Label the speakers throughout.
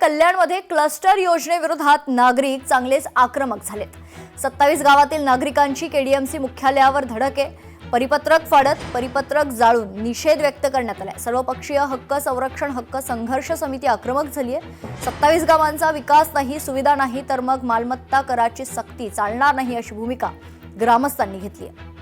Speaker 1: कल्याणमध्ये क्लस्टर योजनेविरोधात नागरिक चांगलेच आक्रमक झालेत। 27 गावातील नागरिकांची केडीएमसी मुख्यालयावर धडक आहे। परिपत्रक फाडत परिपत्रक जाळून निषेध व्यक्त करण्यात आलाय। सर्वपक्षीय हक्क संरक्षण हक्क संघर्ष समिती आक्रमक झाली आहे। 27 गावांचा विकास नाही, सुविधा नाही तर मग मालमत्ता कराची सक्ती चालणार नाही अशी भूमिका ग्रामस्थांनी घेतली आहे।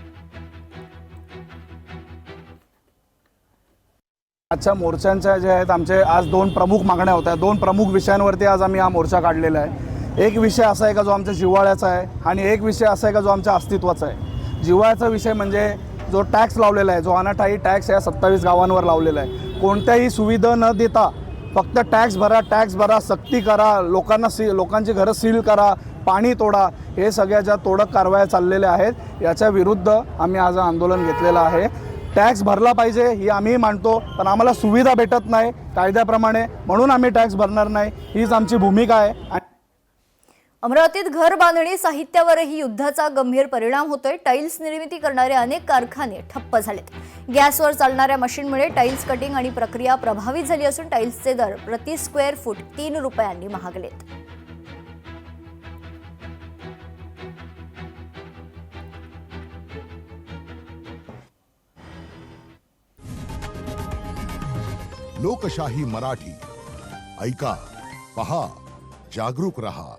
Speaker 2: आजच्या मोर्चांच्या जे आहेत आमचे आज दोन प्रमुख मागण्या होत्या। दोन प्रमुख विषयांवरती आज आम्ही हा मोर्चा काढलेला आहे। एक विषय असा आहे का जो आमच्या जिव्हाळ्याचा आहे आणि एक विषय असा आहे का जो आमच्या अस्तित्वाचा आहे। जिव्हाळ्याचा विषय म्हणजे जो टॅक्स लावलेला आहे, जो अनाठायी टॅक्स या 27 गावांवर लावलेला आहे। कोणत्याही सुविधा न देता फक्त टॅक्स भरा, सक्ती करा, लोकांची घरं सील करा, पाणी तोडा, हे सगळ्या ज्या तोडक कारवाया चाललेल्या आहेत याच्या विरुद्ध आम्ही आज आंदोलन घेतलेलं आहे। टॅक्स भरला पाहिजे ही आम्ही मानतो, पण आम्हाला सुविधा भेटत नाही कायद्याप्रमाणे, म्हणून आम्ही टॅक्स भरणार नाही, हीच आमची भूमिका आहे।
Speaker 1: अमरावतीत घर बांधणी साहित्यावरही युद्धाचा गंभीर परिणाम होतोय। टाइल्स निर्मिती करणारे अनेक कारखाने ठप्प झालेत। गॅसवर चालणाऱ्या मशीनमुळे टाइल्स कटिंग आणि प्रक्रिया प्रभावित झाली असून टाइल्सचे दर प्रति स्क्वेअर फूट 3 रुपयांनी महागलेत।
Speaker 3: लोकशाही मराठी ऐका, पहा, जागरूक रहा।